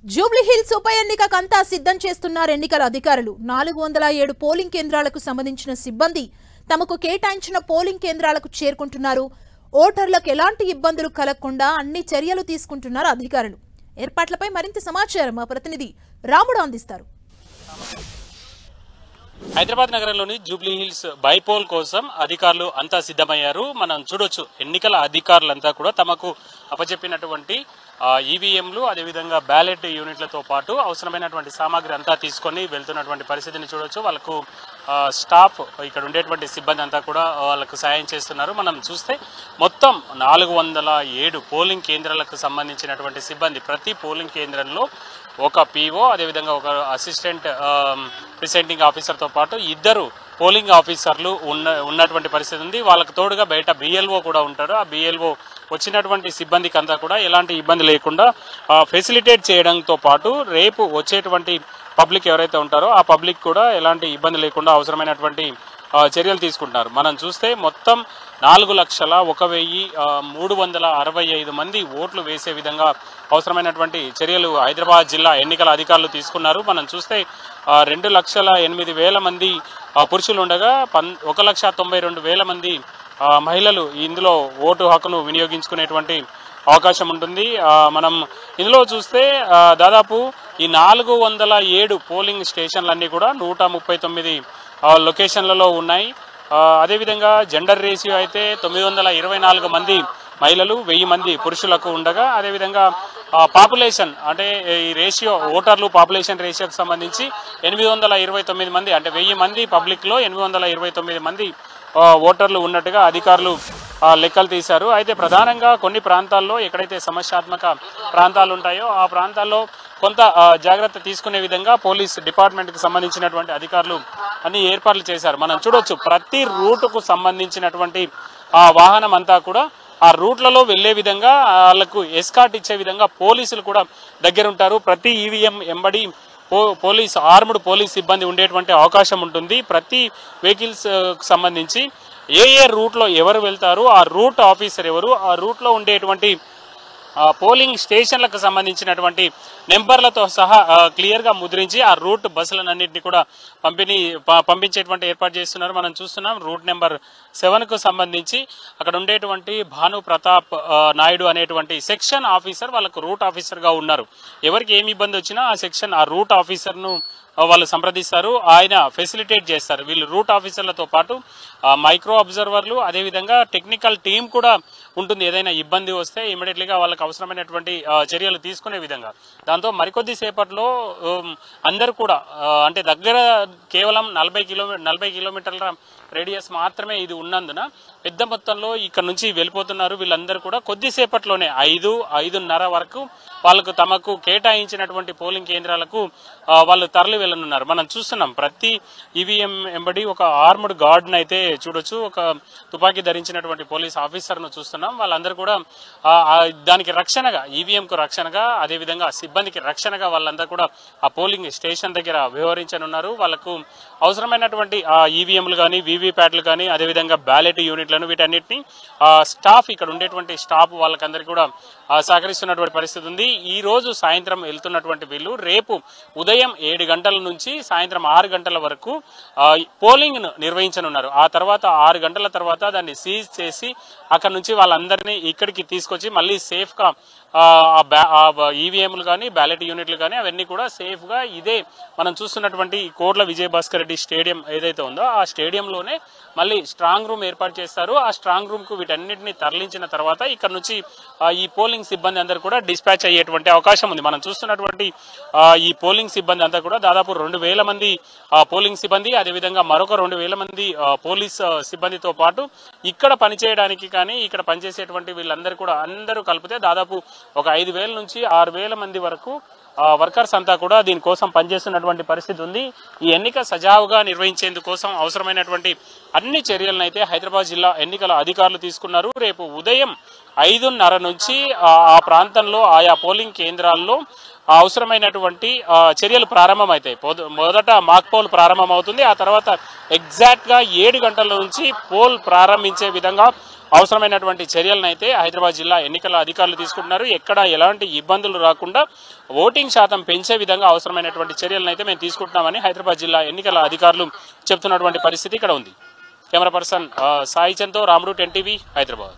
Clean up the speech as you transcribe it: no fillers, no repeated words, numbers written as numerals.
జూబ్లీహిల్స్ ఉప ఎన్నికకంతా సిద్ధం చేస్తున్నారు ఎన్నికల అధికారులు. 407 పోలింగ్ కేంద్రాలకు సంబంధించిన సిబ్బంది తమకు కేటాయించిన పోలింగ్ కేంద్రాలకు చేరుకుంటున్నారు. ఓటర్లకు ఎలాంటి ఇబ్బందులు కలగకుండా అన్ని చర్యలు తీసుకుంటున్నారు అధికారులు. ఏర్పాట్లపై మరింత సమాచారం మా ప్రతినిధి రాముడు అందిస్తారు. హైదరాబాద్ నగరంలోని జూబ్లీహిల్స్ బైపోల్ కోసం అధికారులు అంతా సిద్ధమయ్యారు. మనం చూడొచ్చు, ఎన్నికల అధికారులంతా కూడా తమకు అప్పచెప్పినటువంటి ఈవీఎంలు అదేవిధంగా బ్యాలెట్ యూనిట్లతో పాటు అవసరమైనటువంటి సామాగ్రి అంతా తీసుకొని వెళ్తున్నటువంటి పరిస్థితిని చూడొచ్చు. వాళ్ళకు స్టాఫ్, ఇక్కడ ఉండేటువంటి సిబ్బంది అంతా కూడా వాళ్ళకు సాయం చేస్తున్నారు. మనం చూస్తే మొత్తం 407 పోలింగ్ కేంద్రాలకు సంబంధించినటువంటి సిబ్బంది, ప్రతి పోలింగ్ కేంద్రంలో ఒక పీఓ అదేవిధంగా ఒక అసిస్టెంట్ ప్రిసైడింగ్ ఆఫీసర్తో పాటు 2 పోలింగ్ ఆఫీసర్లు ఉన్నటువంటి పరిస్థితి ఉంది. వాళ్ళకు తోడుగా బయట బిఎల్ఓ కూడా ఉంటారు. ఆ బిఎల్ఓ వచ్చినటువంటి సిబ్బందికి అంతా కూడా ఎలాంటి ఇబ్బంది లేకుండా ఫెసిలిటేట్ చేయడంతో పాటు రేపు వచ్చేటువంటి పబ్లిక్ ఎవరైతే ఉంటారో ఆ పబ్లిక్ కూడా ఎలాంటి ఇబ్బంది లేకుండా అవసరమైనటువంటి చర్యలు తీసుకుంటున్నారు. మనం చూస్తే మొత్తం 4,01,365 మంది ఓట్లు వేసే విధంగా అవసరమైనటువంటి చర్యలు హైదరాబాద్ జిల్లా ఎన్నికల అధికారులు తీసుకున్నారు. మనం చూస్తే 2,08,000 మంది పురుషులు ఉండగా 1,92,000 మంది మహిళలు ఇందులో ఓటు హక్కును వినియోగించుకునేటువంటి అవకాశం ఉంటుంది. మనం ఇందులో చూస్తే దాదాపు ఈ 407 పోలింగ్ స్టేషన్లన్నీ కూడా 139 లొకేషన్లలో ఉన్నాయి. అదేవిధంగా జెండర్ రేషియో అయితే 924 మంది మహిళలు, 1000 మంది పురుషులకు ఉండగా, అదేవిధంగా పాపులేషన్ అంటే ఈ రేషియో ఓటర్లు పాపులేషన్ రేషియోకి సంబంధించి 829 మంది, అంటే 1000 మంది పబ్లిక్లో 829 మంది ఓటర్లు ఉన్నట్టుగా అధికారులు లెక్కలు తీశారు. అయితే ప్రధానంగా కొన్ని ప్రాంతాల్లో ఎక్కడైతే సమస్యాత్మక ప్రాంతాలు ఉంటాయో ఆ ప్రాంతాల్లో కొంత జాగ్రత్త తీసుకునే విధంగా పోలీస్ డిపార్ట్మెంట్కి సంబంధించినటువంటి అధికారులు అన్ని ఏర్పాట్లు చేశారు. మనం చూడొచ్చు, ప్రతి రూటుకు సంబంధించినటువంటి ఆ వాహనం అంతా కూడా ఆ రూట్లలో వెళ్లే విధంగా వాళ్ళకు ఎస్కార్ట్ ఇచ్చే విధంగా పోలీసులు కూడా దగ్గరుంటారు. ప్రతి ఈవీఎం ఎంబడి పోలీస్ ఆర్మ్డ్ పోలీస్ సిబ్బంది ఉండేటువంటి అవకాశం ఉంటుంది. ప్రతి వెహికల్స్ సంబంధించి ఏ రూట్లో ఎవరు వెళ్తారు, ఆ రూట్ ఆఫీసర్ ఎవరు, ఆ రూట్లో ఉండేటువంటి పోలింగ్ స్టేషన్లకు సంబంధించినటువంటి నెంబర్లతో సహా క్లియర్గా ముద్రించి ఆ రూట్ బస్సులన్నింటినీ కూడా పంపించేటువంటి ఏర్పాటు చేస్తున్నారు. మనం చూస్తున్నాం రూట్ నెంబర్ 7కు సంబంధించి అక్కడ ఉండేటువంటి భాను ప్రతాప్ నాయుడు అనేటువంటి సెక్షన్ ఆఫీసర్ వాళ్ళకు రూట్ ఆఫీసర్గా ఉన్నారు. ఎవరికి ఏమి ఇబ్బంది వచ్చినా ఆ రూట్ ఆఫీసర్ను వాళ్ళు సంప్రదిస్తారు, ఆయన ఫెసిలిటేట్ చేస్తారు. వీళ్ళు రూట్ ఆఫీసర్లతో పాటు మైక్రో అబ్జర్వర్లు, అదేవిధంగా టెక్నికల్ టీం కూడా ఉంటుంది. ఏదైనా ఇబ్బంది వస్తే ఇమీడియట్లీగా వాళ్ళకి అవసరమైనటువంటి చర్యలు తీసుకునే విధంగా. దాంతో మరికొద్ది సేపట్లో అందరూ కూడా అంటే దగ్గర కేవలం 40 కిలోమీటర్ల రేడియస్ మాత్రమే ఇది ఉన్నందున పెద్ద మొత్తంలో ఇక్కడ నుంచి వెళ్ళిపోతున్నారు. వీళ్ళందరూ కూడా కొద్దిసేపట్లోనే 5-5:30 వరకు వాళ్ళకు తమకు కేటాయించినటువంటి పోలింగ్ కేంద్రాలకు వాళ్ళు తరలి వెళ్ళనున్నారు. మనం చూస్తున్నాం, ప్రతి ఈవీఎం ఎంబడి ఒక ఆర్మ్డ్ గార్డ్ని అయితే చూడొచ్చు, ఒక తుపాకీ ధరించినటువంటి పోలీస్ ఆఫీసర్ను చూస్తున్నాం. వాళ్ళందరూ కూడా దానికి రక్షణగా, ఈవీఎంకు రక్షణగా, అదేవిధంగా సిబ్బందికి రక్షణగా వాళ్ళందరూ కూడా ఆ పోలింగ్ స్టేషన్ దగ్గర వ్యవహరించనున్నారు. వాళ్ళకు అవసరమైనటువంటి ఈవీఎంలు కానీ, వీవీప్యాట్లు కానీ, అదేవిధంగా బ్యాలెట్ యూనిట్లను వీటన్నిటిని స్టాఫ్, ఇక్కడ ఉండేటువంటి స్టాఫ్ వాళ్ళకందరికీ కూడా సహకరిస్తున్నటువంటి పరిస్థితి ఉంది. ఈ రోజు సాయంత్రం వెళ్తున్నటువంటి వీళ్ళు రేపు ఉదయం 7 గంటల నుంచి సాయంత్రం 6 గంటల వరకు పోలింగ్ నిర్వహించనున్నారు. ఆ తర్వాత 6 గంటల తర్వాత దాన్ని సీజ్ చేసి అక్కడ నుంచి వాళ్ళందరినీ ఇక్కడికి తీసుకొచ్చి మళ్ళీ సేఫ్గా ఈవీఎంలు కానీ, బ్యాలెట్ యూనిట్లు కానీ అవన్నీ కూడా సేఫ్గా ఇదే మనం చూస్తున్నటువంటి కోట్ల విజయభాస్కర్ రెడ్డి స్టేడియం ఏదైతే ఉందో ఆ స్టేడియంలోనే మళ్ళీ స్ట్రాంగ్ రూమ్ ఏర్పాటు చేస్తారు. ఆ స్ట్రాంగ్ రూమ్కు వీటన్నిటిని తరలించిన తర్వాత ఇక్కడ నుంచి ఈ పోలింగ్ సిబ్బంది అందరూ కూడా డిస్పాచ్ అయ్యేటువంటి అవకాశం ఉంది. మనం చూస్తున్నటువంటి ఈ పోలింగ్ సిబ్బంది అంతా కూడా దాదాపు 2,000 మంది పోలింగ్ సిబ్బంది, అదేవిధంగా మరొక 2,000 మంది పోలీస్ సిబ్బందితో పాటు ఇక్కడ పనిచేయడానికి కానీ, ఇక్కడ పనిచేసేటువంటి వీళ్ళందరూ కూడా అందరూ కలిపితే దాదాపు ఒక 5,000 నుంచి 6,000 మంది వరకు వర్కర్స్ అంతా కూడా దీనికోసం పనిచేస్తున్నటువంటి పరిస్థితి ఉంది. ఈ ఎన్నిక సజావుగా నిర్వహించేందుకోసం అవసరమైనటువంటి అన్ని చర్యలను అయితే హైదరాబాద్ జిల్లా ఎన్నికల అధికారులు తీసుకున్నారు. రేపు ఉదయం 5:30 నుంచి ఆ ప్రాంతంలో ఆయా పోలింగ్ కేంద్రాల్లో అవసరమైనటువంటి చర్యలు ప్రారంభమవుతాయి. మొదట మాక్ పోల్ ప్రారంభమవుతుంది. ఆ తర్వాత ఎగ్జాక్ట్గా 7 గంటల నుంచి పోల్ ప్రారంభించే విధంగా అవసరమైనటువంటి చర్యలను అయితే హైదరాబాద్ జిల్లా ఎన్నికల అధికారులు తీసుకుంటున్నారు. ఎక్కడ ఎలాంటి ఇబ్బందులు రాకుండా ఓటింగ్ శాతం పెంచే విధంగా అవసరమైనటువంటి చర్యలను అయితే మేము తీసుకుంటున్నామని హైదరాబాద్ జిల్లా ఎన్నికల అధికారులు చెప్తున్నటువంటి పరిస్థితి ఇక్కడ ఉంది. కెమెరా పర్సన్ సాయి చంద్తో రామ్రూట్ NTV హైదరాబాద్.